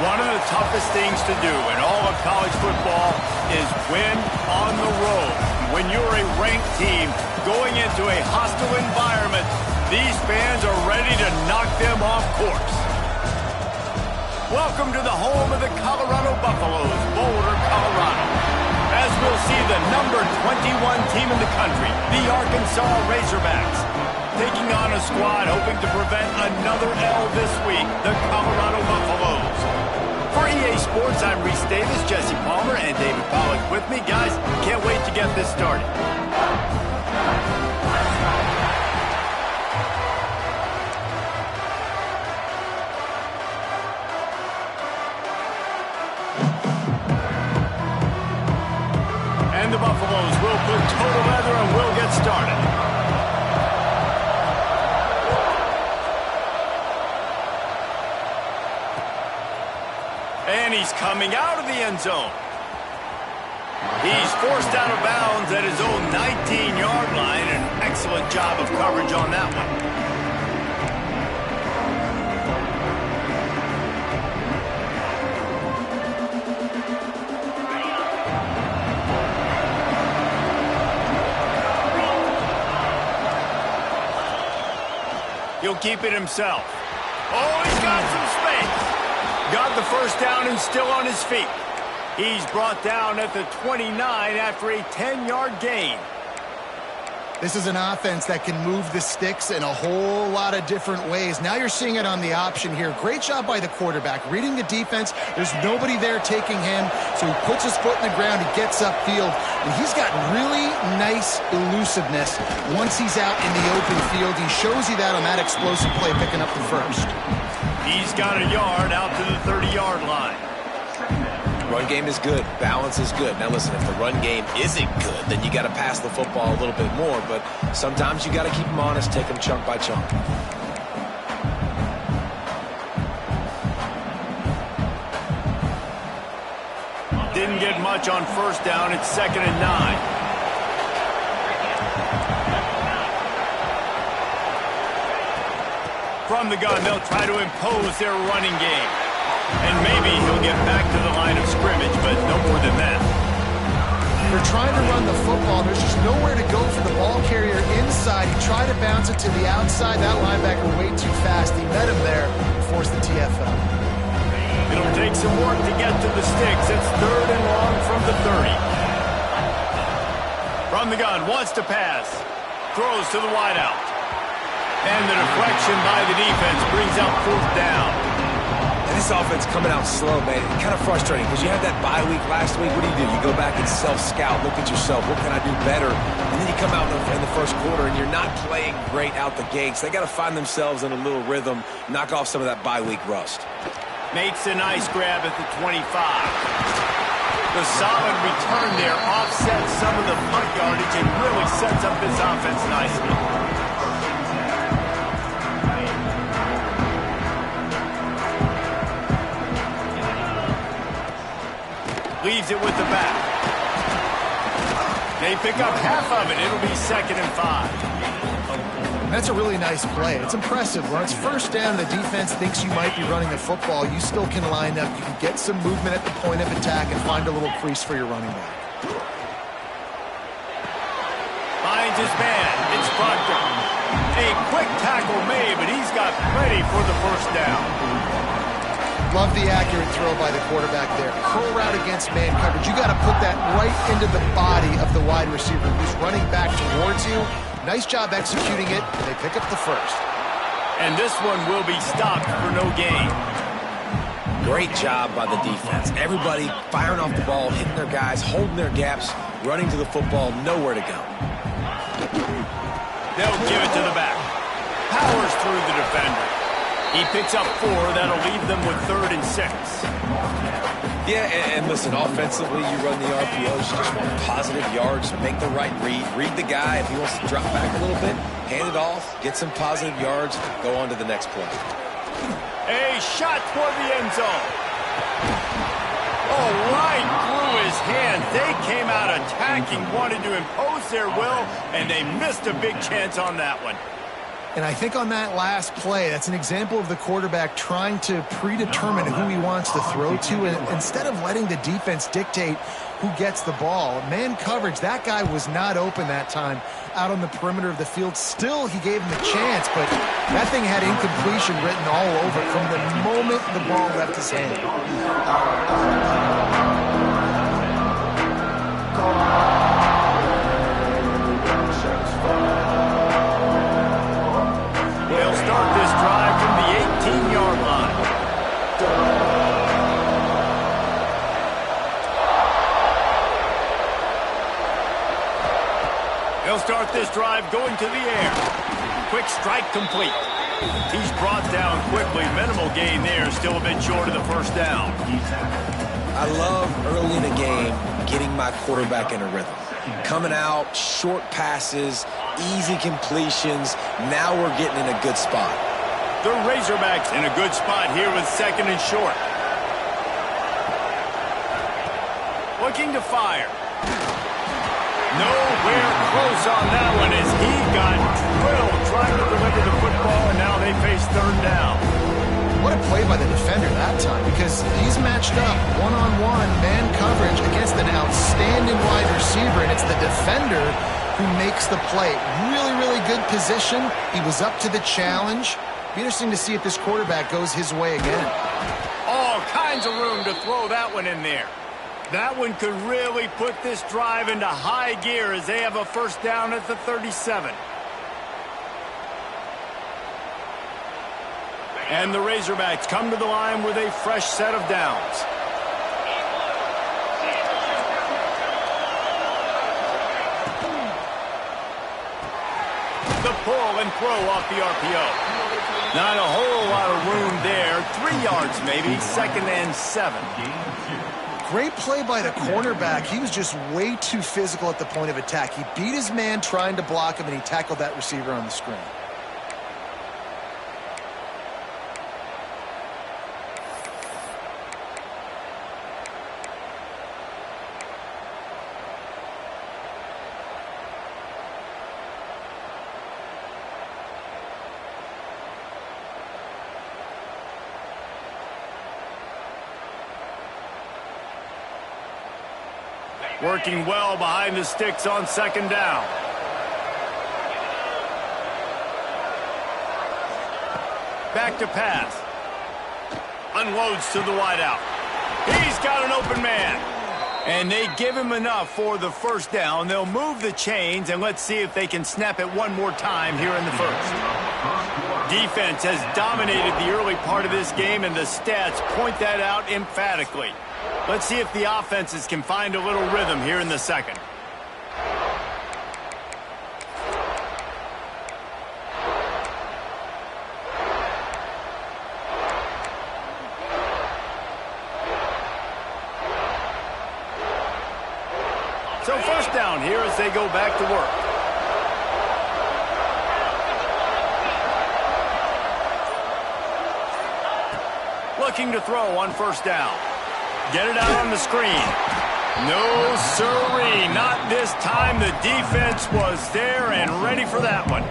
One of the toughest things to do in all of college football is win on the road. When you're a ranked team going into a hostile environment, these fans are ready to knock them off course. Welcome to the home of the Colorado Buffaloes, Boulder, Colorado. As we'll see the number 21 team in the country, the Arkansas Razorbacks, taking on a squad hoping to prevent another L this week, the Colorado Buffaloes. For EA Sports, I'm Reese Davis, Jesse Palmer, and David Pollack with me. Guys, can't wait to get this started. And the Buffaloes will put total leather and will get started. And he's coming out of the end zone. He's forced out of bounds at his own 19-yard line. An excellent job of coverage on that one. He'll keep it himself. Oh, he's got some space. Got the first down and still on his feet. He's brought down at the 29 after a 10-yard gain. This is an offense that can move the sticks in a whole lot of different ways. Now you're seeing it on the option here. Great job by the quarterback. Reading the defense, there's nobody there taking him, so he puts his foot in the ground, he gets upfield, and he's got really nice elusiveness once he's out in the open field. He shows you that on that explosive play, picking up the first. He's got a yard out to the 30-yard line. Run game is good. Balance is good. Now listen, if the run game isn't good, then you got to pass the football a little bit more. But sometimes you got to keep them honest, take them chunk by chunk. Didn't get much on first down. It's 2nd and 9. From the gun, they'll try to impose their running game. And maybe he'll get back to the line of scrimmage, but no more than that. They're trying to run the football. There's just nowhere to go for the ball carrier inside. He tried to bounce it to the outside. That linebacker way too fast. He met him there and forced the TFL. It'll take some work to get to the sticks. It's 3rd and long from the 30. From the gun, wants to pass. Throws to the wideout. And the deflection by the defense brings out 4th down. And this offense coming out slow, man. Kind of frustrating because you had that bye week last week. What do? You go back and self-scout, look at yourself. What can I do better? And then you come out in the first quarter and you're not playing great out the gates. They got to find themselves in a little rhythm, knock off some of that bye week rust. Makes a nice grab at the 25. The solid return there offsets some of the punt yardage and really sets up this offense nicely. Leaves it with the back. They pick up half of it. It'll be 2nd and 5. That's a really nice play. It's impressive. When it's first down, the defense thinks you might be running the football. You still can line up. You can get some movement at the point of attack and find a little crease for your running back. Finds his man. It's Proctor. A quick tackle made, but he's got plenty for the first down. Love the accurate throw by the quarterback there. Curl route against man coverage. You got to put that right into the body of the wide receiver who's running back towards you. Nice job executing it, and they pick up the first. And this one will be stopped for no gain. Great job by the defense. Everybody firing off the ball, hitting their guys, holding their gaps, running to the football, nowhere to go. They'll give it to the back. Powers through the defender. He picks up 4. That'll leave them with 3rd and 6. Yeah, and listen, offensively, you run the RPOs. You just want positive yards. Make the right read. Read the guy. If he wants to drop back a little bit, hand it off, get some positive yards, go on to the next play. A shot toward the end zone. Oh, right through his hand. They came out attacking, wanted to impose their will, and they missed a big chance on that one. And I think on that last play, that's an example of the quarterback trying to predetermine who he wants to throw to, and instead of letting the defense dictate who gets the ball. Man coverage, that guy was not open that time out on the perimeter of the field. Still, he gave him a chance, but that thing had incompletion written all over it from the moment the ball left his hand. They'll start this drive from the 18-yard line. They'll start this drive going to the air. Quick strike complete. He's brought down quickly. Minimal gain there. Still a bit short of the first down. I love early in the game getting my quarterback in a rhythm. Coming out, short passes, easy completions. Now we're getting in a good spot. The Razorbacks in a good spot here with second and short. Looking to fire. Nowhere close on that one as he got drilled trying to deliver the football, and now they face third down. What a play by the defender that time, because he's matched up one-on-one man coverage against an outstanding wide receiver, and it's the defender who makes the play. Really, really good position. He was up to the challenge. Be interesting to see if this quarterback goes his way again. All kinds of room to throw that one in there. That one could really put this drive into high gear as they have a first down at the 37. And the Razorbacks come to the line with a fresh set of downs. The pull and throw off the RPO. Not a whole lot of room there. 3 yards maybe, second and 7. Great play by the cornerback. He was just way too physical at the point of attack. He beat his man trying to block him, and he tackled that receiver on the screen. Working well behind the sticks on second down. Back to pass. Unloads to the wideout. He's got an open man. And they give him enough for the first down. They'll move the chains, and let's see if they can snap it one more time here in the first. Defense has dominated the early part of this game, and the stats point that out emphatically. Let's see if the offenses can find a little rhythm here in the second. So first down here as they go back to work. Looking to throw on first down. Get it out on the screen. No, sirree, not this time. The defense was there and ready for that one.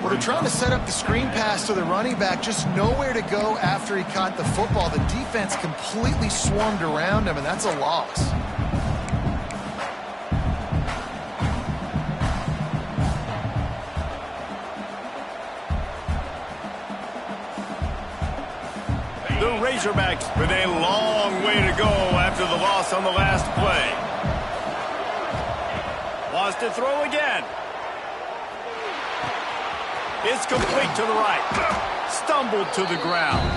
Well, they're trying to set up the screen pass to the running back, just nowhere to go after he caught the football. The defense completely swarmed around him, and that's a loss. The Razorbacks with a long way to go after the loss on the last play. Wants to throw again. It's complete to the right. Stumbled to the ground.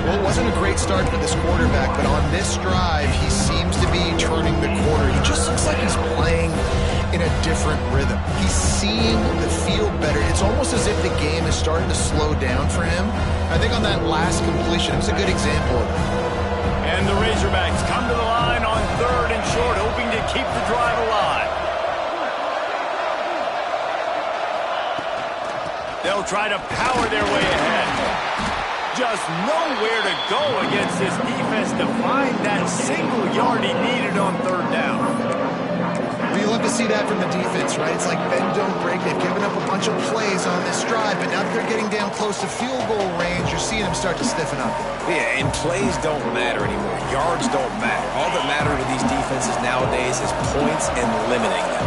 Well, it wasn't a great start for this quarterback, but on this drive, he seems to be turning the corner. He just looks like he's playing in a different rhythm. He's seeing the field better. It's almost as if the game is starting to slow down for him. I think on that last completion, it was a good example of it. And the Razorbacks come to the line on third and short, hoping to keep the drive alive. They'll try to power their way ahead. Just nowhere to go against this defense to find that single yard he needed on third down. You love to see see that from the defense, right? It's like bend, don't break. They've given up a bunch of plays on this drive, but now that they're getting down close to field goal range, you're seeing them start to stiffen up. Yeah, and plays don't matter anymore. Yards don't matter. All that matters to these defenses nowadays is points and limiting them.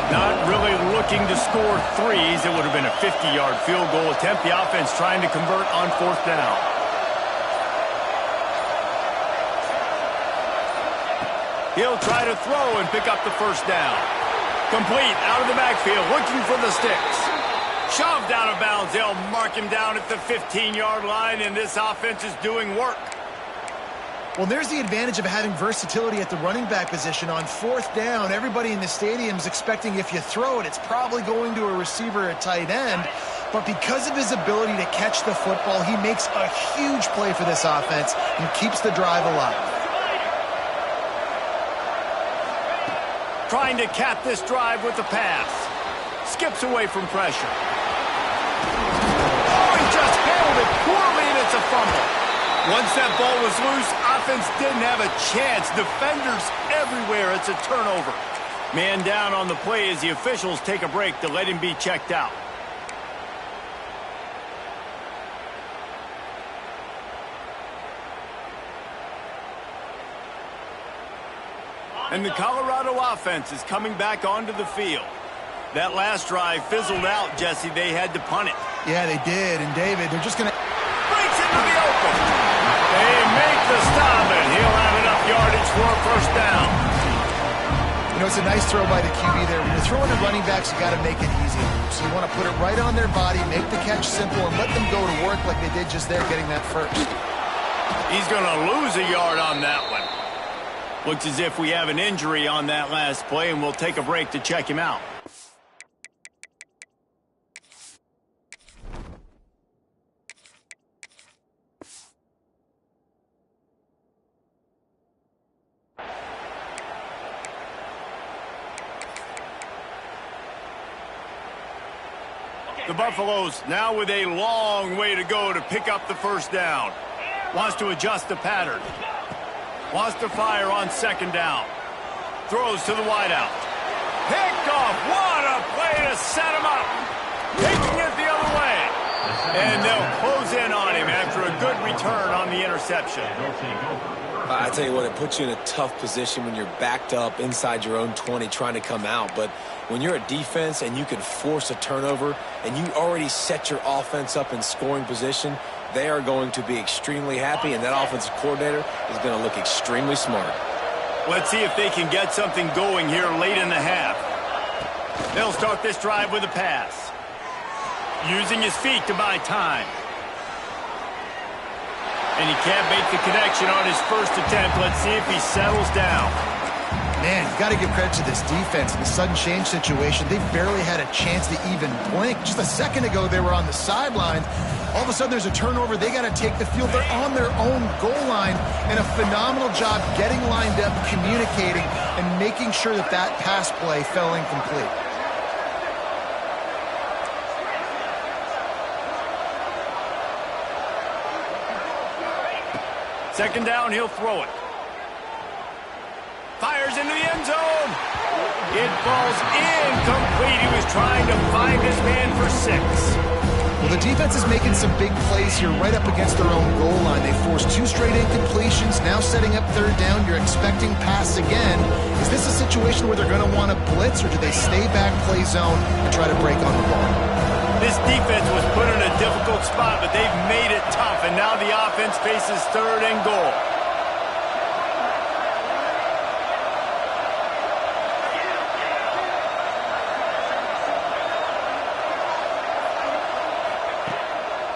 Not really looking to score threes. It would have been a 50-yard field goal attempt. The offense trying to convert on 4th down. He'll try to throw and pick up the 1st down. Complete out of the backfield, looking for the sticks. Shoved out of bounds. They'll mark him down at the 15-yard line, and this offense is doing work. Well, there's the advantage of having versatility at the running back position. On 4th down, everybody in the stadium is expecting if you throw it, it's probably going to a receiver at tight end. But because of his ability to catch the football, he makes a huge play for this offense and keeps the drive alive. Trying to cap this drive with the pass. Skips away from pressure. Oh, he just handled it poorly, and it's a fumble. Once that ball was loose, offense didn't have a chance. Defenders everywhere. It's a turnover. Man down on the play as the officials take a break to let him be checked out. And the Colorado offense is coming back onto the field. That last drive fizzled out, Jesse. They had to punt it. Yeah, they did. And David, they're just going to... Breaks into the open. They make the stop, and he'll have enough yardage for a 1st down. You know, it's a nice throw by the QB there. When you're throwing to running backs, you got to make it easy. So you want to put it right on their body, make the catch simple, and let them go to work like they did just there, getting that 1st. He's going to lose a yard on that one. Looks as if we have an injury on that last play, and we'll take a break to check him out. The Buffaloes now with a long way to go to pick up the 1st down. Wants to adjust the pattern. Wants to fire on 2nd down. Throws to the wideout. Picked off. What a play to set him up. Taking it the other way. And they'll close in on him after a good return on the interception. I tell you what, it puts you in a tough position when you're backed up inside your own 20 trying to come out. But when you're a defense and you can force a turnover and you already set your offense up in scoring position, they are going to be extremely happy, and that offensive coordinator is going to look extremely smart. Let's see if they can get something going here late in the half. They'll start this drive with a pass. Using his feet to buy time. And he can't make the connection on his 1st attempt. Let's see if he settles down. Man, you got to give credit to this defense in the sudden change situation. They barely had a chance to even blink. Just a second ago, they were on the sideline. All of a sudden, there's a turnover. They got to take the field. They're on their own goal line, and a phenomenal job getting lined up, communicating, and making sure that that pass play fell incomplete. Second down, he'll throw it. Fires into the end zone. It falls incomplete. He was trying to find his man for 6. Well, the defense is making some big plays here right up against their own goal line. They forced 2 straight incompletions, now setting up 3rd down. You're expecting pass again. Is this a situation where they're going to want to blitz, or do they stay back, play zone, and try to break on the ball? This defense was put in a difficult spot, but they've made it tough, and now the offense faces 3rd and goal.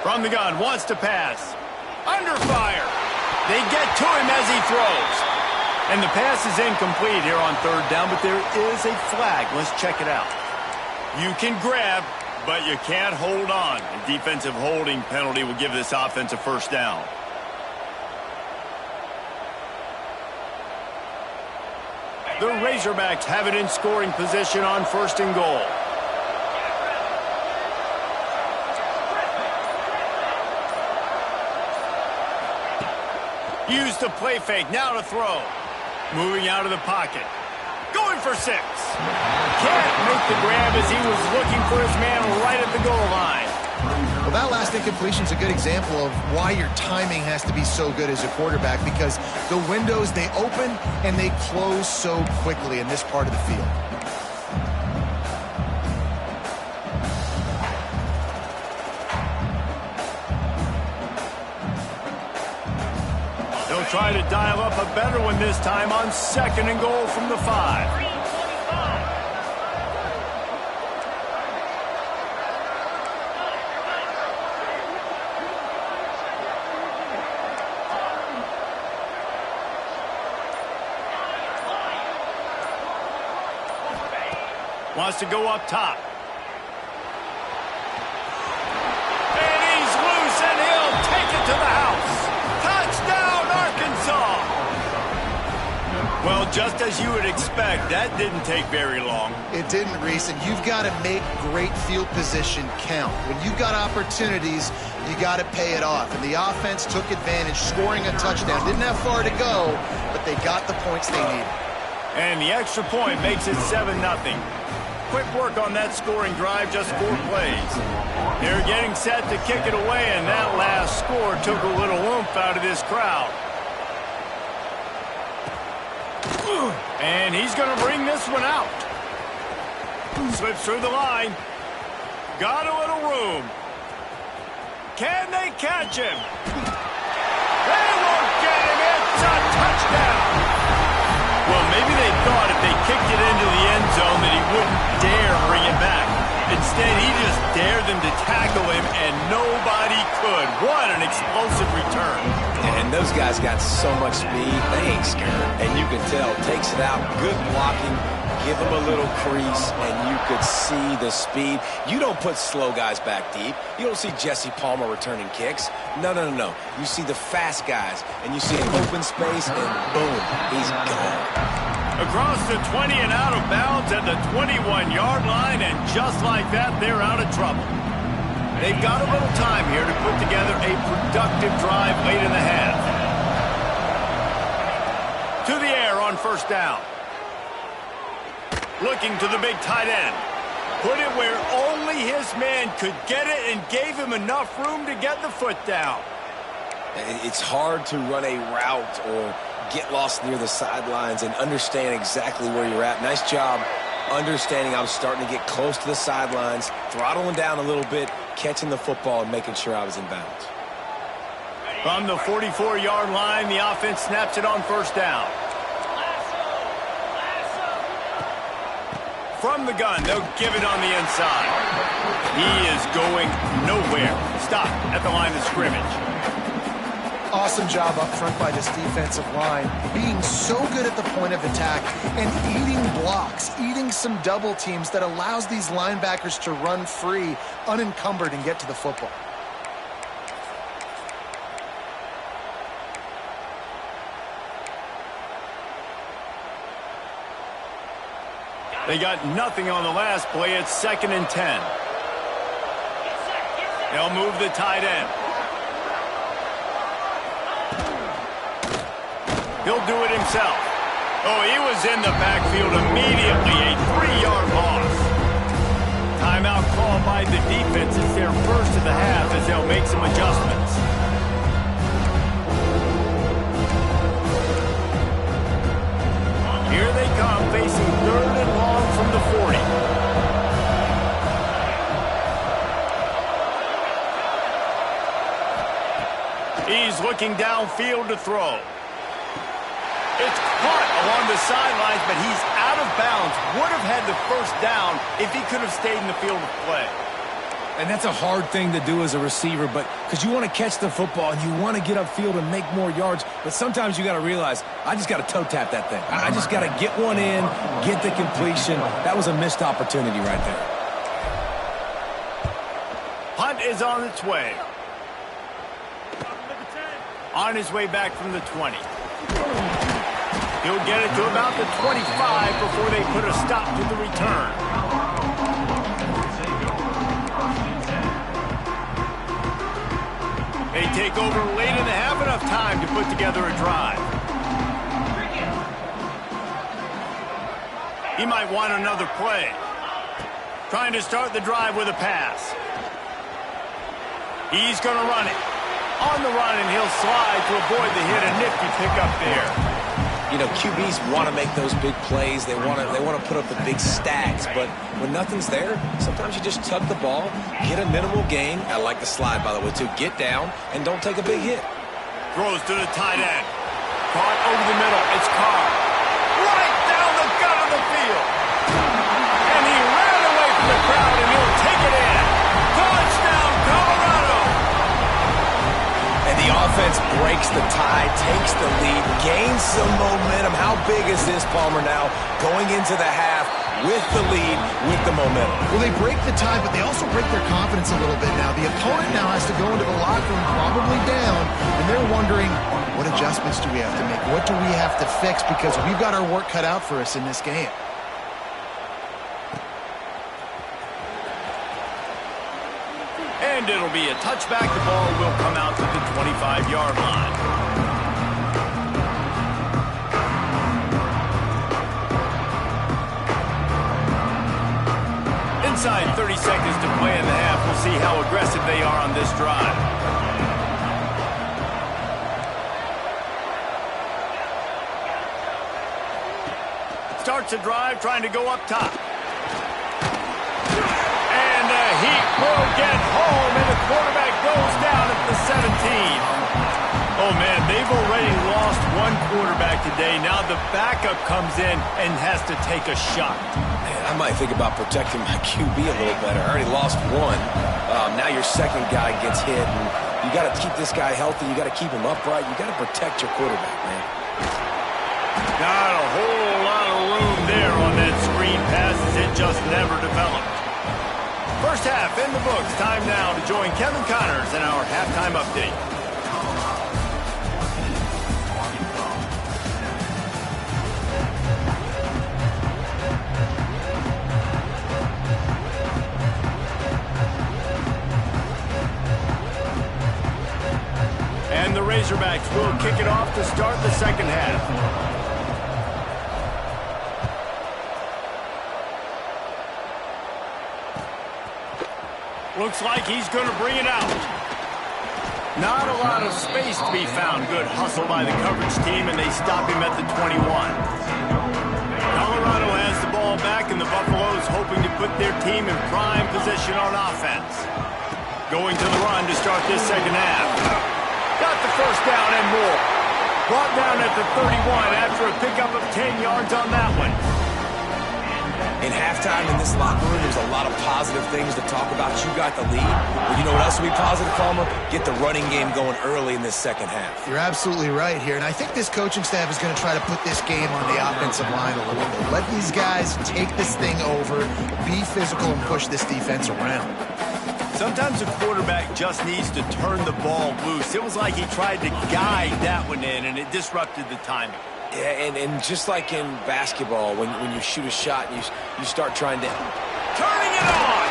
From the gun, wants to pass. Under fire. They get to him as he throws. And the pass is incomplete here on 3rd down, but there is a flag. Let's check it out. You can grab, but you can't hold on. A defensive holding penalty will give this offense a 1st down. The Razorbacks have it in scoring position on 1st and goal. Use the play fake, now to throw. Moving out of the pocket. Going for 6. Can't make the grab as he was looking for his man right at the goal line. Well, that last incompletion is a good example of why your timing has to be so good as a quarterback, because the windows, they open and they close so quickly in this part of the field. They'll try to dial up a better one this time on 2nd and goal from the 5. Wants to go up top. And he's loose, and he'll take it to the house. Touchdown, Arkansas! Well, just as you would expect, that didn't take very long. It didn't, Reese, and you've got to make great field position count. When you've got opportunities, you got to pay it off. And the offense took advantage, scoring a touchdown. Didn't have far to go, but they got the points they needed. And the extra point makes it 7-0. Quick work on that scoring drive, just 4 plays. They're getting set to kick it away, and that last score took a little oomph out of this crowd. And he's going to bring this one out. Slips through the line. Got a little room. Can they catch him? They won't get him. It's a touchdown. Well, maybe they thought if they kicked it into the end zone that he wouldn't dare bring it back. Instead, he just dared them to tackle him, and nobody could. What an explosive return. And those guys got so much speed, they ain't scared. And you can tell, takes it out, good blocking, give him a little crease, and you could see the speed. You don't put slow guys back deep. You don't see Jesse Palmer returning kicks. No. You see the fast guys, and you see an open space, and boom, he's gone. Across the 20 and out of bounds at the 21-yard line, and just like that, they're out of trouble. They've got a little time here to put together a productive drive late in the half. To the air on 1st down. Looking to the big tight end. Put it where only his man could get it and gave him enough room to get the foot down. It's hard to run a route or get lost near the sidelines and understand exactly where you're at. Nice job understanding I was starting to get close to the sidelines, throttling down a little bit, catching the football and making sure I was in bounds. From the 44-yard line, the offense snaps it on 1st down. From the gun, they'll give it on the inside. He is going nowhere. Stop at the line of scrimmage. Awesome job up front by this defensive line, being so good at the point of attack and eating blocks, eating some double teams that allows these linebackers to run free, unencumbered, and get to the football. They got nothing on the last play. It's 2nd and 10. They'll move the tight end. He'll do it himself. Oh, he was in the backfield immediately. A 3-yard loss. Timeout called by the defense. It's their first of the half as they'll make some adjustments. Here they come, facing 3rd and long from the 40. He's looking downfield to throw. It's caught along the sidelines, but he's out of bounds. Would have had the 1st down if he could have stayed in the field of play. And that's a hard thing to do as a receiver, but because you want to catch the football and you want to get upfield and make more yards, but sometimes you got to realize, I just got to toe tap that thing. I just got to get one in, get the completion. That was a missed opportunity right there. Punt is on its way. On his way back from the 20. He'll get it to about the 25 before they put a stop to the return. They take over late in the half, enough time to put together a drive. He might want another play. Trying to start the drive with a pass. He's going to run it. On the run, and he'll slide to avoid the hit. A nifty pickup there. You know, QBs want to make those big plays. They want to put up the big stats. But when nothing's there, sometimes you just tuck the ball, get a minimal gain. I like the slide, by the way, too. Get down and don't take a big hit. Throws to the tight end. Caught over the middle. It's Carr. Right down the gut of the field. And he ran away from the crowd, and he'll take it in. Touchdown, Colorado. And the offense breaks the tie, takes the lead, gains some momentum. How big is this, Palmer, now going into the half with the lead, with the momentum? Well, they break the tie, but they also break their confidence a little bit now. The opponent now has to go into the locker room probably down, and they're wondering, what adjustments do we have to make? What do we have to fix? Because we've got our work cut out for us in this game. And it'll be a touchback. The ball will come out to the 25-yard line. Inside 30 seconds to play in the half. We'll see how aggressive they are on this drive. Starts a drive, trying to go up top. He will get home, and the quarterback goes down at the 17. Oh, man, they've already lost one quarterback today. Now the backup comes in and has to take a shot. Man, I might think about protecting my QB a little better. I already lost one. Now your second guy gets hit, and you got to keep this guy healthy. You got to keep him upright. You got to protect your quarterback, man. Got a whole lot of room there on that screen pass as it just never developed. First half in the books. Time now to join Kevin Connors in our halftime update. And the Razorbacks will kick it off to start the second half. Looks like he's going to bring it out. Not a lot of space to be found. Good hustle by the coverage team, and they stop him at the 21. Colorado has the ball back, and the Buffaloes hoping to put their team in prime position on offense. Going to the run to start this second half. Got the first down and more. Brought down at the 31 after a pickup of 10 yards on that one. In halftime in this locker room, there's a lot of positive things to talk about. You got the lead. But you know what else will be positive, Palmer? Get the running game going early in this second half. You're absolutely right here. And I think this coaching staff is going to try to put this game on the offensive line a little bit. Let these guys take this thing over, be physical, and push this defense around. Sometimes a quarterback just needs to turn the ball loose. It was like he tried to guide that one in, and it disrupted the timing. Yeah, and just like in basketball, when you shoot a shot and you start trying to... Turning it on!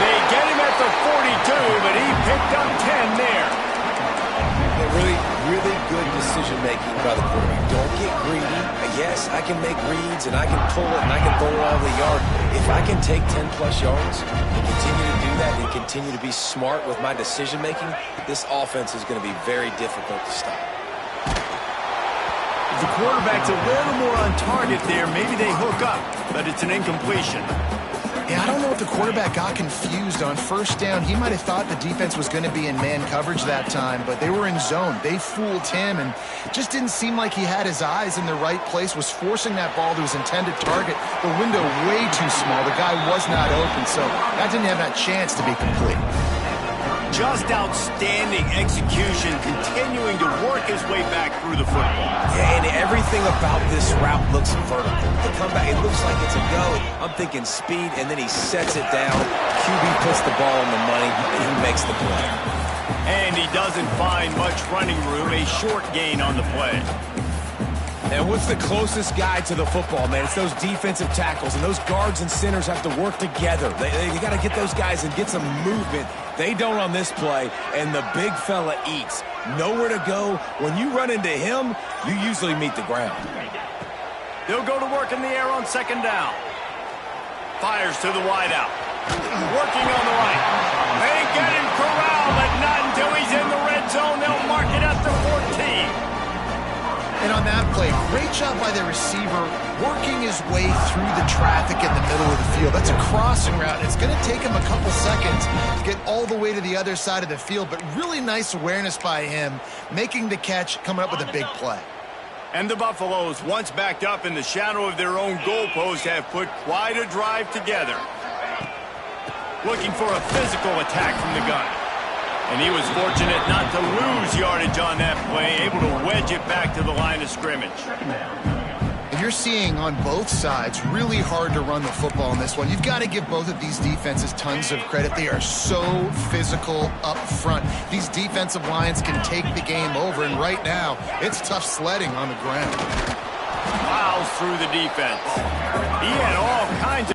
They get him at the 42, but he picked up 10 there. Really, really good decision-making by the quarterback. Don't get greedy. Yes, I can make reads, and I can pull it, and I can throw it all the yard. If I can take 10-plus yards and continue to do that and continue to be smart with my decision-making, this offense is going to be very difficult to stop. If the quarterback's a little more on target there, maybe they hook up, but it's an incompletion. Yeah, I don't know if the quarterback got confused on first down. He might have thought the defense was going to be in man coverage that time, but they were in zone. They fooled him, and just didn't seem like he had his eyes in the right place, was forcing that ball to his intended target. The window way too small. The guy was not open, so that didn't have that chance to be complete. Just outstanding execution, continuing to work his way back through the football. Yeah, and everything about this route looks vertical. The comeback, it looks like it's a go. I'm thinking speed, and then he sets it down. QB puts the ball on the money, and he makes the play. And he doesn't find much running room, a short gain on the play. And what's the closest guy to the football, man? It's those defensive tackles, and those guards and centers have to work together. They got to get those guys and get some movement. They don't on this play, and the big fella eats. Nowhere to go. When you run into him, you usually meet the ground. They'll go to work in the air on second down. Fires to the wideout. Working on the right. They get him corralled, but not until he's in the red zone. They'll mark it at the 14. And on that play, great job by the receiver working his way through the traffic in the middle of the field. That's a crossing route. It's going to take him a couple seconds to get all the way to the other side of the field, but really nice awareness by him, making the catch, coming up with a big play. And the Buffaloes, once backed up in the shadow of their own goalpost, have put quite a drive together. Looking for a physical attack from the gun. And he was fortunate not to lose yardage on that play, able to wedge it back to the line of scrimmage. And you're seeing on both sides really hard to run the football in this one. You've got to give both of these defenses tons of credit. They are so physical up front. These defensive lines can take the game over, and right now, it's tough sledding on the ground. Plows through the defense. He had all kinds of...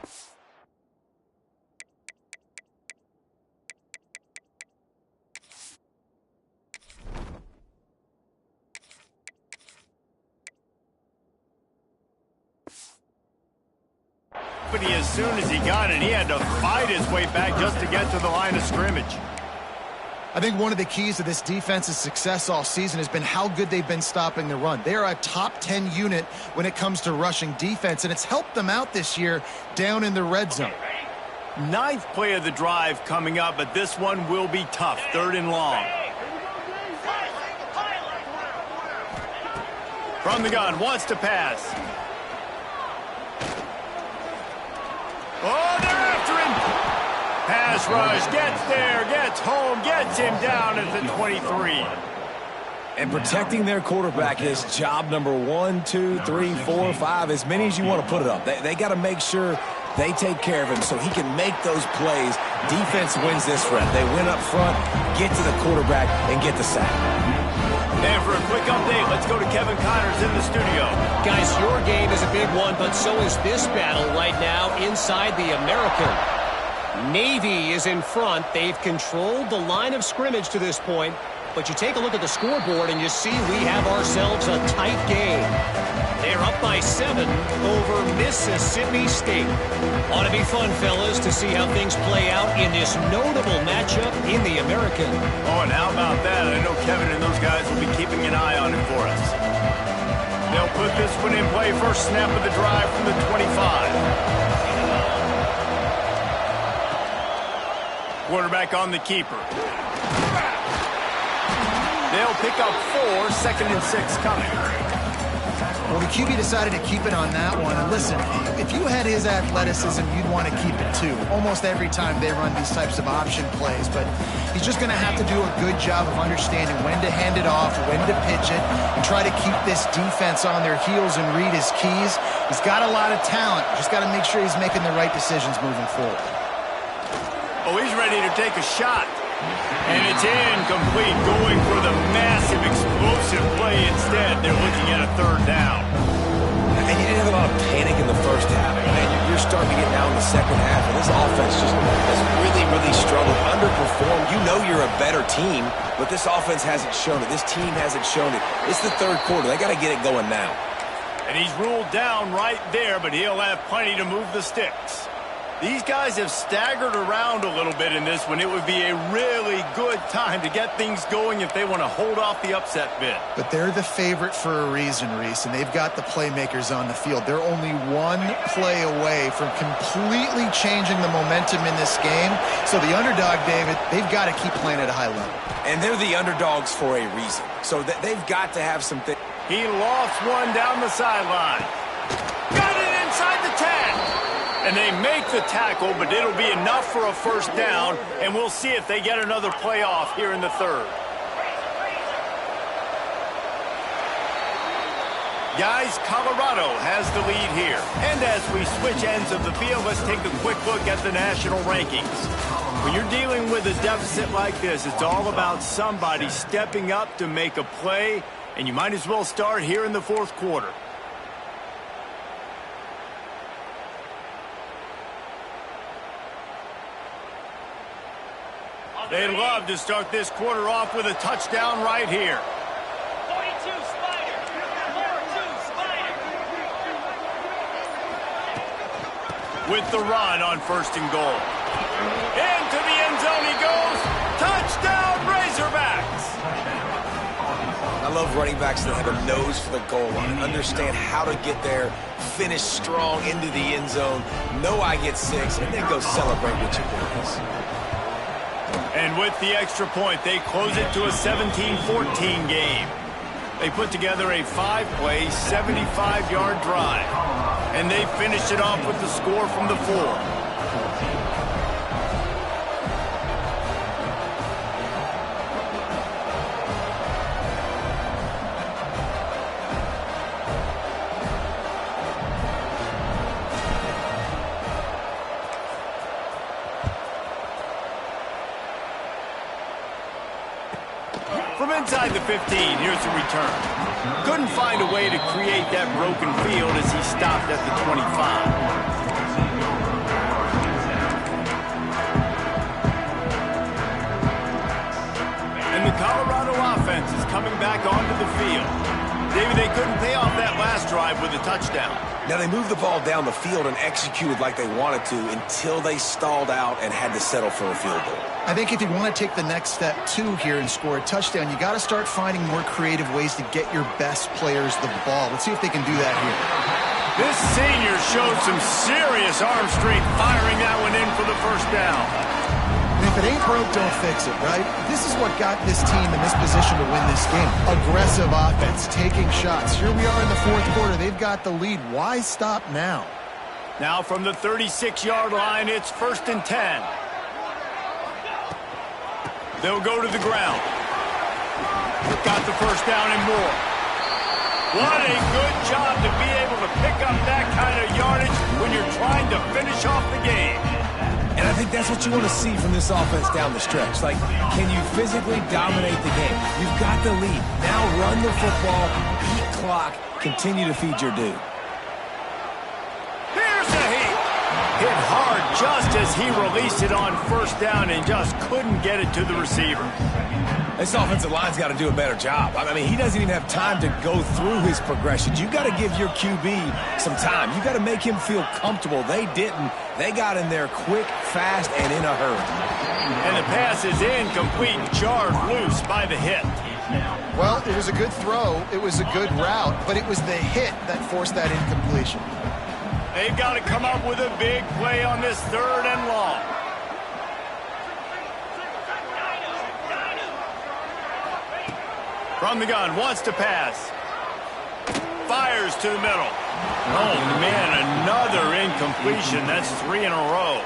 As soon as he got it, he had to fight his way back just to get to the line of scrimmage. I think one of the keys to this defense's success all season has been how good they've been stopping the run. They are a top 10 unit when it comes to rushing defense, and it's helped them out this year down in the red zone. Ninth play of the drive coming up, but this one will be tough. 3rd and long. From the gun, wants to pass. Oh, they're after him. Pass rush, gets there, gets home, gets him down at the 23. And protecting their quarterback is job number 1, 2, 3, 4, 5, as many as you want to put it up. They got to make sure they take care of him so he can make those plays. Defense wins this rep. They win up front, get to the quarterback, and get the sack. And for a quick update, let's go to Kevin Connors in the studio. Guys, your game is a big one, but so is this battle right now inside the American. Navy is in front. They've controlled the line of scrimmage to this point, but you take a look at the scoreboard and you see we have ourselves a tight game. They're up by 7 over Mississippi State. Ought to be fun, fellas, to see how things play out in this notable matchup in the American. Oh, and how about that? I know Kevin and those guys will be keeping an eye on it for us. They'll put this one in play. First snap of the drive from the 25. Quarterback on the keeper. They'll pick up 4, 2nd and 6 coming. Well, the QB decided to keep it on that one. And listen, if you had his athleticism, you'd want to keep it too. Almost every time they run these types of option plays. But he's just going to have to do a good job of understanding when to hand it off, when to pitch it, and try to keep this defense on their heels and read his keys. He's got a lot of talent. Just got to make sure he's making the right decisions moving forward. Oh, he's ready to take a shot. And it's incomplete, going for the massive explosive play instead. They're looking at a 3rd down. And you didn't have a lot of panic in the first half. Man, you're starting to get down in the second half, and this offense just has really, really struggled, underperformed. You know you're a better team, but this offense hasn't shown it. This team hasn't shown it. It's the 3rd quarter. They got to get it going now. And he's ruled down right there, but he'll have plenty to move the sticks. These guys have staggered around a little bit in this one. It would be a really good time to get things going if they want to hold off the upset bid. But they're the favorite for a reason, Reese, and they've got the playmakers on the field. They're only one play away from completely changing the momentum in this game. So the underdog, David, they've got to keep playing at a high level. And they're the underdogs for a reason. So they've got to have some things. He lofts one down the sideline. Got it inside the 10. And they make the tackle, but it'll be enough for a 1st down, and we'll see if they get another playoff here in the 3rd. Guys, Colorado has the lead here. And as we switch ends of the field, let's take a quick look at the national rankings. When you're dealing with a deficit like this, it's all about somebody stepping up to make a play, and you might as well start here in the 4th quarter. They'd love to start this quarter off with a touchdown right here. 42 Spider. 42 Spider. with the run on 1st and goal. Into the end zone he goes. Touchdown, Razorbacks! I love running backs that have a nose for the goal line, understand how to get there, finish strong into the end zone, know I get 6, and then go celebrate with your boys. And with the extra point, they close it to a 17-14 game. They put together a 5-play, 75-yard drive. And they finished it off with the score from the 4. From inside the 15, here's the return. Couldn't find a way to create that broken field as he stopped at the 25. And the Colorado offense is coming back onto the field. David, they couldn't pay off that last drive with a touchdown. Now, they moved the ball down the field and executed like they wanted to until they stalled out and had to settle for a field goal. I think if you want to take the next step, too, here and score a touchdown, you got to start finding more creative ways to get your best players the ball. Let's see if they can do that here. This senior showed some serious arm strength firing that one in for the 1st down. And if it ain't broke, don't fix it, right? This is what got this team in this position to win this game. Aggressive offense, taking shots. Here we are in the 4th quarter. They've got the lead. Why stop now? Now from the 36-yard line, it's 1st and 10. They'll go to the ground. Got the 1st down and more. What a good job to be able to pick up that kind of yardage when you're trying to finish off the game. And I think that's what you want to see from this offense down the stretch. Like, can you physically dominate the game? You've got the lead. Now run the football, eat clock, continue to feed your dude. Here's the heat. Hit hard just as he released it on 1st down and just couldn't get it to the receiver. This offensive line's got to do a better job. I mean, he doesn't even have time to go through his progressions. You got to give your QB some time. You got to make him feel comfortable. They didn't. They got in there quick, fast, and in a hurry. And the pass is incomplete, jarred loose by the hit. Well, it was a good throw. It was a good route, but it was the hit that forced that incompletion. They've got to come up with a big play on this 3rd and long. From the gun, wants to pass. Fires to the middle. Oh, man, another incompletion. That's 3 in a row.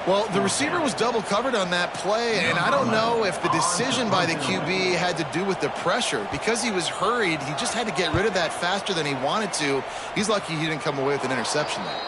Well, the receiver was double covered on that play, and I don't know if the decision by the QB had to do with the pressure. Because he was hurried, he just had to get rid of that faster than he wanted to. He's lucky he didn't come away with an interception there.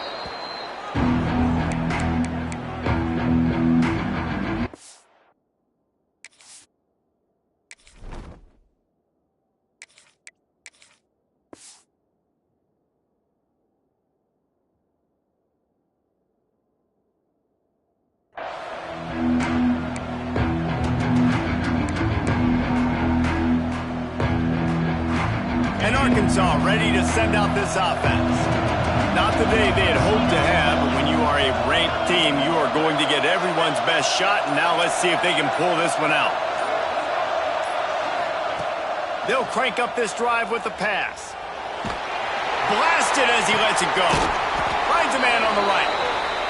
Arkansas ready to send out this offense. Not the day they had hoped to have, but when you are a ranked team, you are going to get everyone's best shot, and now let's see if they can pull this one out. They'll crank up this drive with the pass. Blasted as he lets it go. Finds a man on the right.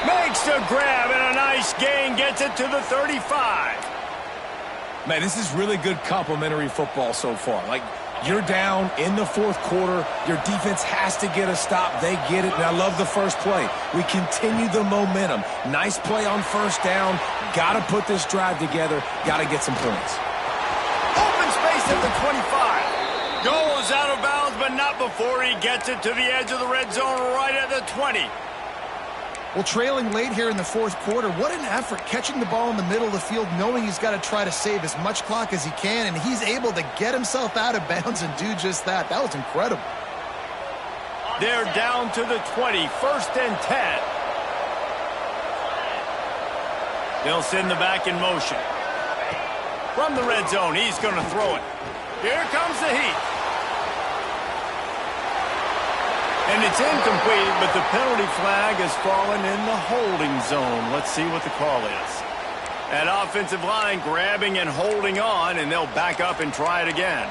Makes the grab, and a nice gain gets it to the 35. Man, this is really good complimentary football so far. Like, you're down in the 4th quarter. Your defense has to get a stop. They get it, and I love the first play. We continue the momentum. Nice play on 1st down. Got to put this drive together. Got to get some points. Open space at the 25. Goes out of bounds, but not before he gets it to the edge of the red zone right at the 20. Well, trailing late here in the 4th quarter, what an effort catching the ball in the middle of the field, knowing he's got to try to save as much clock as he can, and he's able to get himself out of bounds and do just that. That was incredible. They're down to the 20, 1st and 10. They'll send the back in motion. From the red zone, he's going to throw it. Here comes the heat. And it's incomplete, but the penalty flag has fallen in the holding zone. Let's see what the call is. That offensive line grabbing and holding on, and they'll back up and try it again.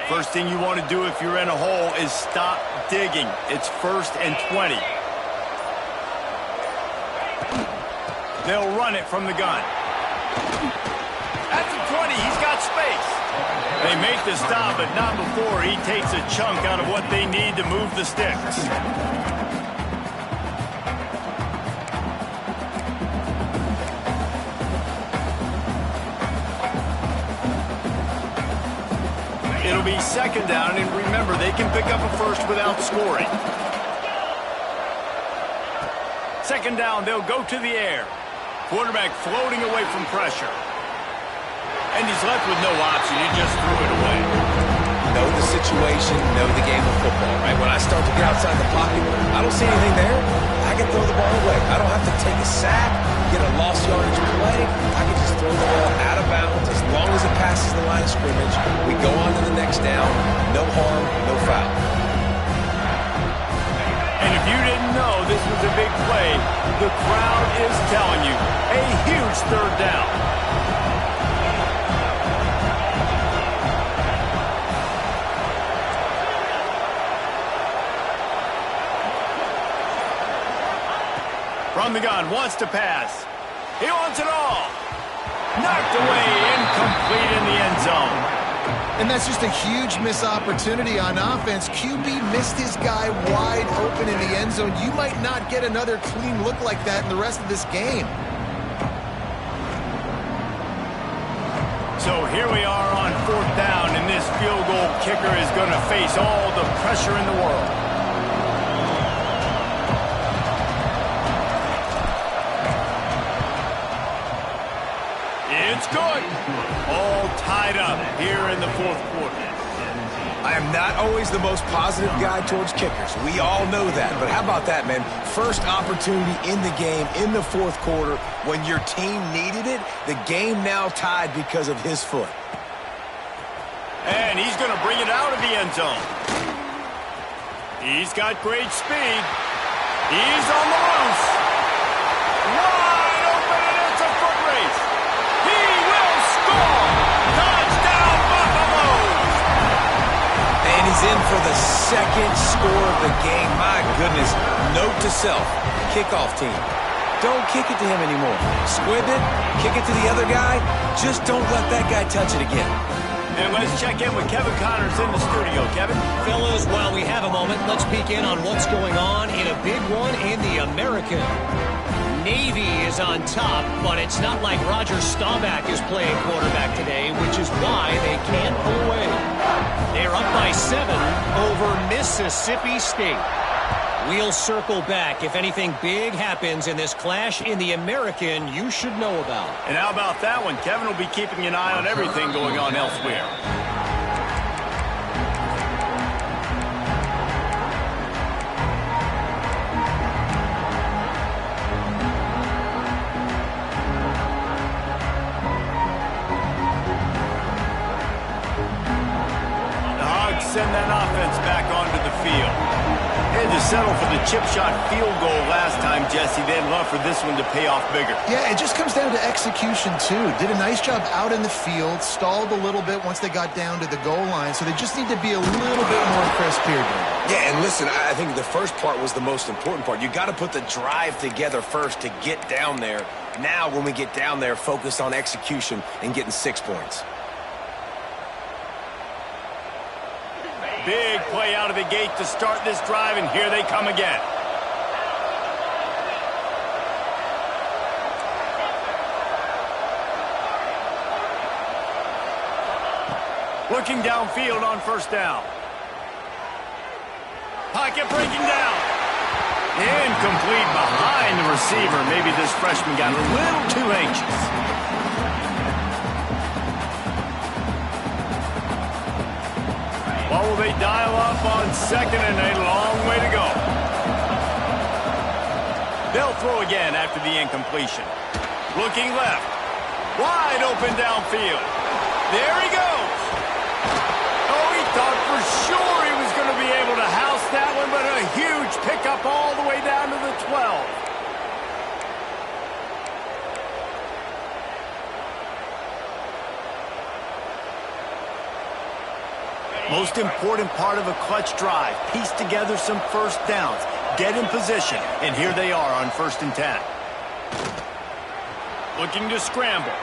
First thing you want to do if you're in a hole is stop digging. It's 1st and 20. They'll run it from the gun. At the 20, he's got space. They make the stop, but not before he takes a chunk out of what they need to move the sticks. It'll be 2nd down, and remember, they can pick up a first without scoring. 2nd down, they'll go to the air. Quarterback floating away from pressure. And he's left with no option. He just threw it away. Know the situation, know the game of football, right? When I start to get outside the pocket, I don't see anything there. I can throw the ball away. I don't have to take a sack, get a lost yardage play. I can just throw the ball out of bounds as long as it passes the line of scrimmage. We go on to the next down. No harm, no foul. And if you didn't know this was a big play, the crowd is telling you a huge 3rd down. From the gun, wants to pass. He wants it all. Knocked away, incomplete in the end zone. And that's just a huge missed opportunity on offense. QB missed his guy wide open in the end zone. You might not get another clean look like that in the rest of this game. So here we are on 4th down, and this field goal kicker is going to face all the pressure in the world. It's good. All tied up here in the 4th quarter. I am not always the most positive guy towards kickers. We all know that. But how about that, man? First opportunity in the game, in the 4th quarter, when your team needed it, the game now tied because of his foot. And he's going to bring it out of the end zone. He's got great speed. He's on the loose. Wide open, and it's a foot race. He will score. Touchdown, Buffaloes. And he's in for the 2nd score of the game. My goodness. Note to self, kickoff team. Don't kick it to him anymore. Squib it, kick it to the other guy. Just don't let that guy touch it again. And let's check in with Kevin Connors in the studio. Kevin? Fellas, while we have a moment, let's peek in on what's going on in a big one in the American. Navy is on top, but it's not like Roger Staubach is playing quarterback today, which is why they can't pull away. They're up by 7 over Mississippi State. We'll circle back if anything big happens in this clash in the American you should know about. And how about that one? Kevin will be keeping an eye on everything going on elsewhere. The Hogs send that offense back onto the field. They had to settle for the chip shot field goal last time, Jesse. They'd love for this one to pay off bigger. Yeah, it just comes down to execution, too. Did a nice job out in the field, stalled a little bit once they got down to the goal line, so they just need to be a little bit more crisp here. Yeah, and listen, I think the first part was the most important part. You got to put the drive together first to get down there. Now, when we get down there, focus on execution and getting 6 points. Big play out of the gate to start this drive, and here they come again. Looking downfield on 1st down. Pocket breaking down. Incomplete behind the receiver. Maybe this freshman got a little too anxious. What will they dial up on 2nd, and a long way to go? They'll throw again after the incompletion. Looking left. Wide open downfield. There he goes. Oh, he thought for sure he was going to be able to house that one, but a huge pickup all the way down to the 12. Most important part of a clutch drive. Piece together some first downs. Get in position. And here they are on 1st and 10. Looking to scramble.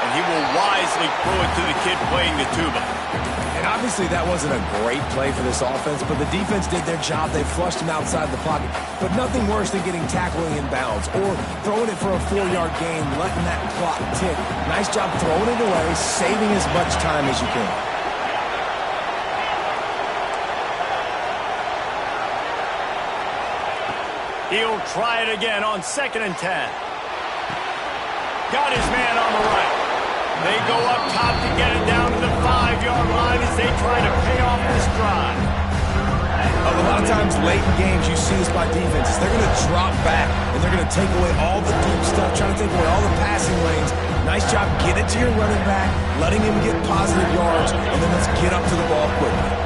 And he will wisely throw it to the kid playing the tuba. And obviously that wasn't a great play for this offense, but the defense did their job. They flushed him outside the pocket. But nothing worse than getting tackling in bounds or throwing it for a 4-yard gain, letting that clock tick. Nice job throwing it away, saving as much time as you can. He'll try it again on 2nd and 10. Got his man on the right. They go up top to get it down to the 5-yard line as they try to pay off this drive. A lot of times late in games you see this by defenses. They're going to drop back and they're going to take away all the deep stuff, trying to take away all the passing lanes. Nice job getting it to your running back, letting him get positive yards, and then let's get up to the ball quickly.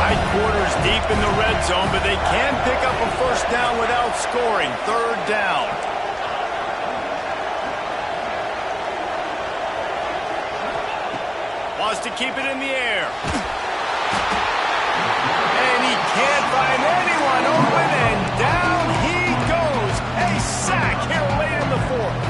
High quarters deep in the red zone, but they can pick up a first down without scoring. 3rd down. Wants to keep it in the air. And he can't find anyone open, and down he goes. A sack here late in the 4th.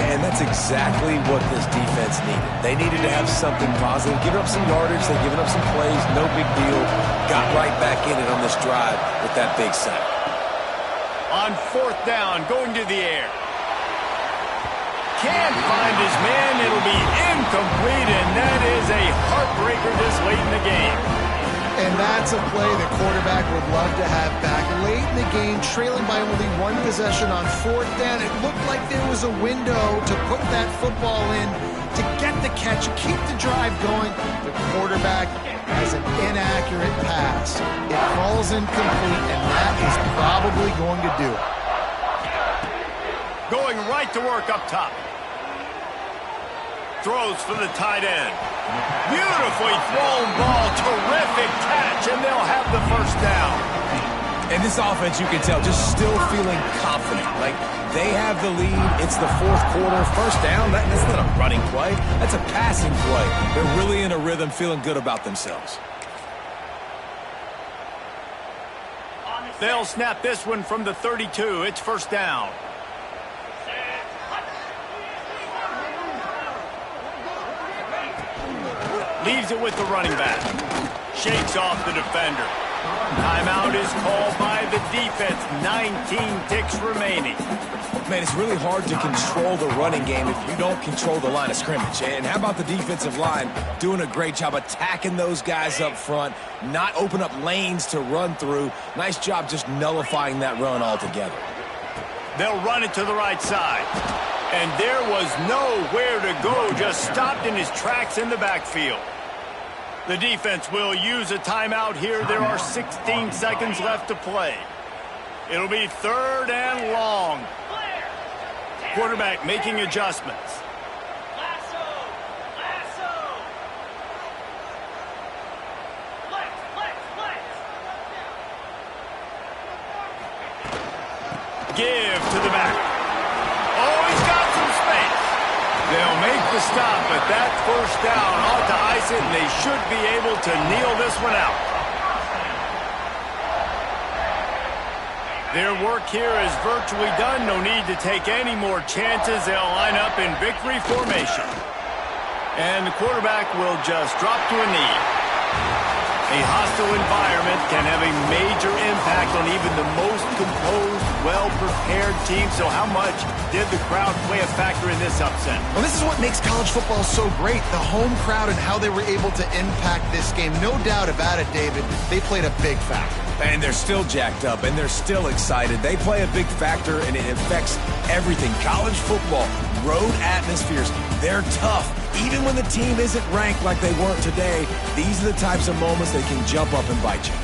And that's exactly what this defense needed. They needed to have something positive. Giving up some yardage, they've given up some plays, no big deal. Got right back in it on this drive with that big sack. On 4th down, going to the air. Can't find his man. It'll be incomplete, and that is a heartbreaker this late in the game. And that's a play the quarterback would love to have back. Late in the game, trailing by only 1 possession on 4th down, it looked like there was a window to put that football in, to get the catch, keep the drive going. The quarterback has an inaccurate pass. It falls incomplete, and that is probably going to do it. Going right to work up top. Throws for the tight end. Beautifully thrown ball. Terrific catch, and they'll have the first down. And this offense, you can tell, just still feeling confident. Like, they have the lead. It's the 4th quarter. First down, that's not a running play. That's a passing play. They're really in a rhythm, feeling good about themselves. They'll snap this one from the 32. It's 1st down. Leaves it with the running back. Shakes off the defender. Timeout is called by the defense. 19 ticks remaining. Man, it's really hard to control the running game if you don't control the line of scrimmage. And how about the defensive line doing a great job attacking those guys up front, not open up lanes to run through. Nice job just nullifying that run altogether. They'll run it to the right side. And there was nowhere to go, just stopped in his tracks in the backfield. The defense will use a timeout here. There are 16 seconds left to play. It'll be 3rd and long. Quarterback making adjustments. Give to the back. Oh, he's got some space. They'll make the stop, but that first down ought to ice it, and they should be able to kneel this one out. Their work here is virtually done. No need to take any more chances. They'll line up in victory formation. And the quarterback will just drop to a knee. A hostile environment can have a major impact on even the most composed, well-prepared team. So how much did the crowd play a factor in this upset? Well, this is what makes college football so great, the home crowd and how they were able to impact this game. No doubt about it, David. They played a big factor. And they're still jacked up, and they're still excited. They play a big factor, and it affects everything. College football, road atmospheres, they're tough. Even when the team isn't ranked like they weren't today, these are the types of moments that can jump up and bite you.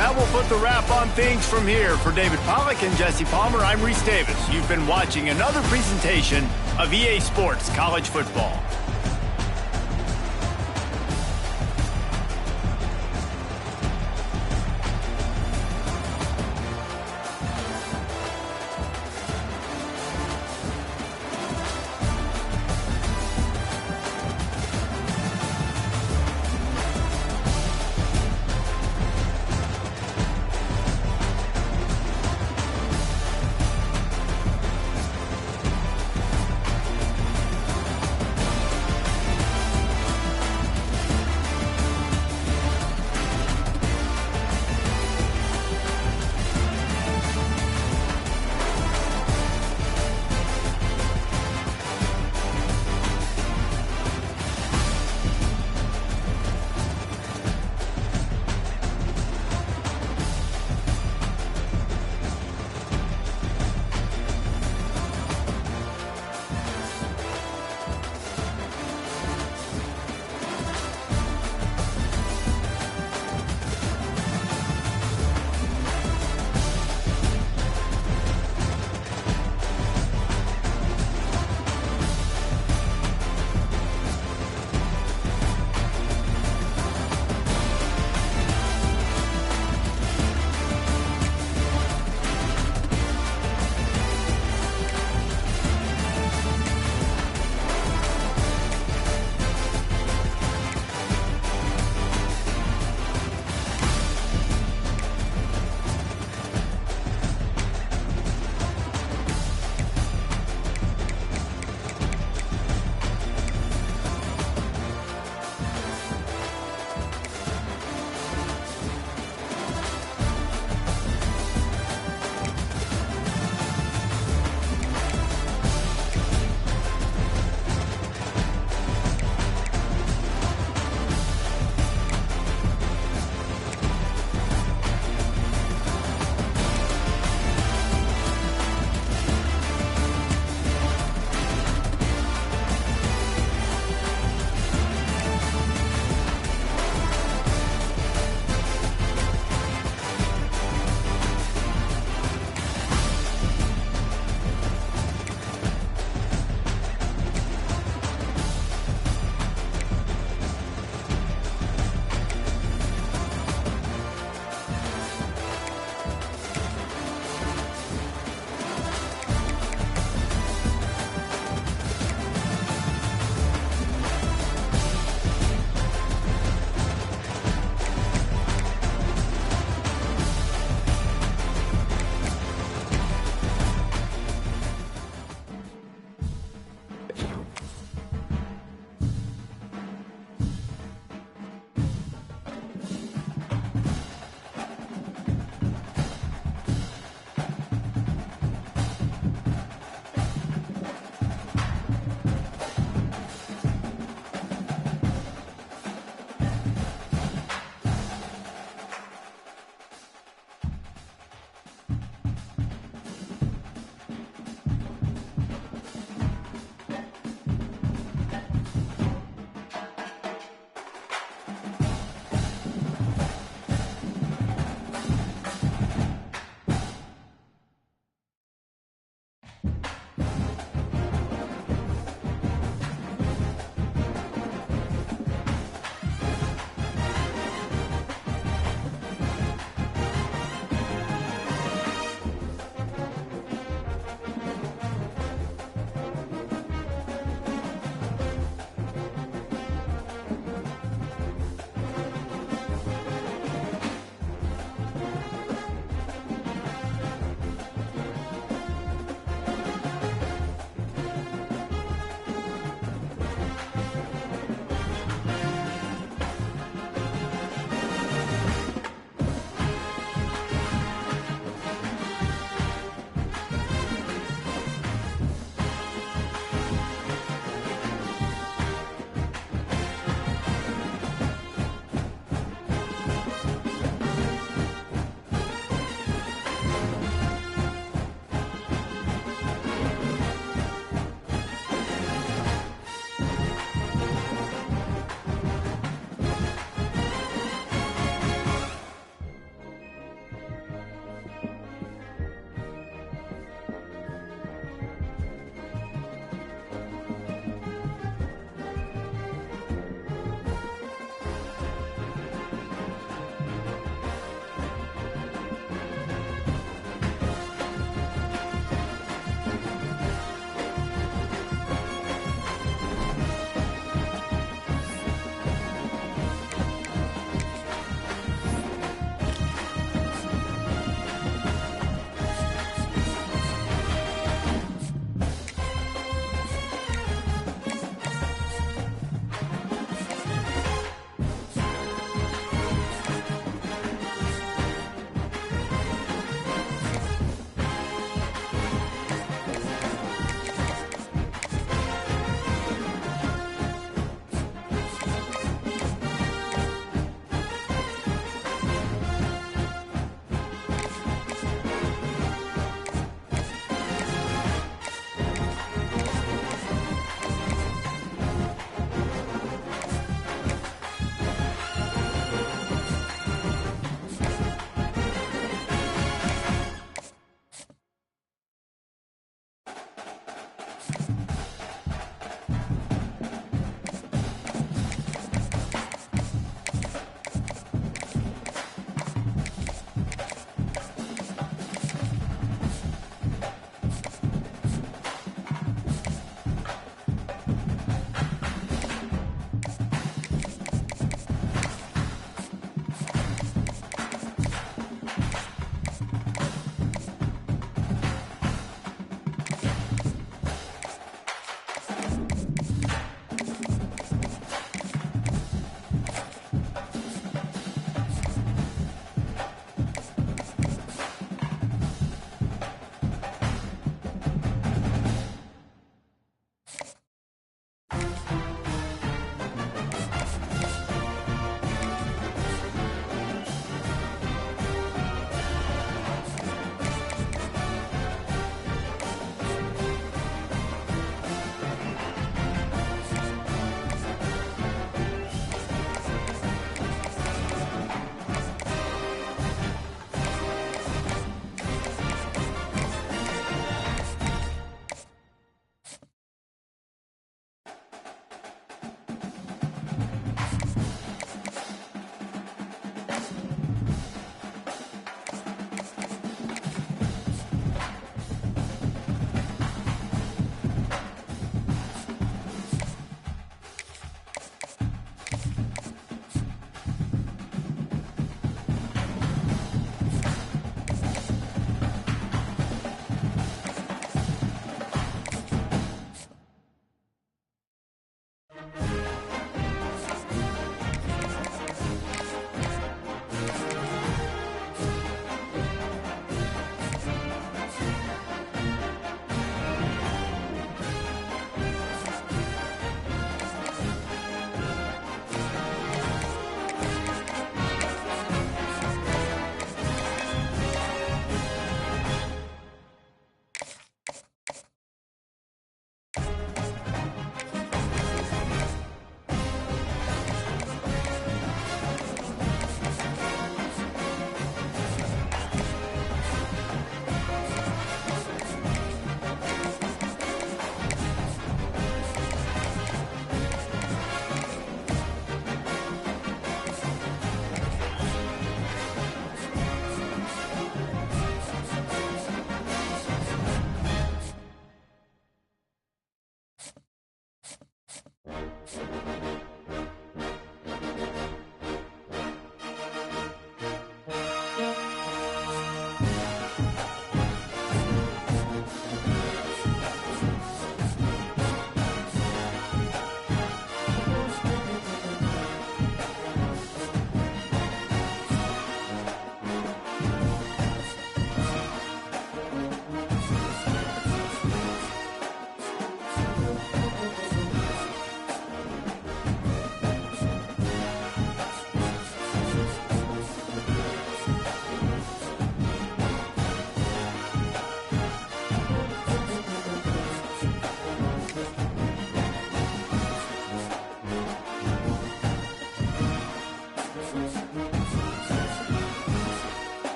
That will put the wrap on things from here. For David Pollack and Jesse Palmer, I'm Reese Davis. You've been watching another presentation of EA Sports College Football.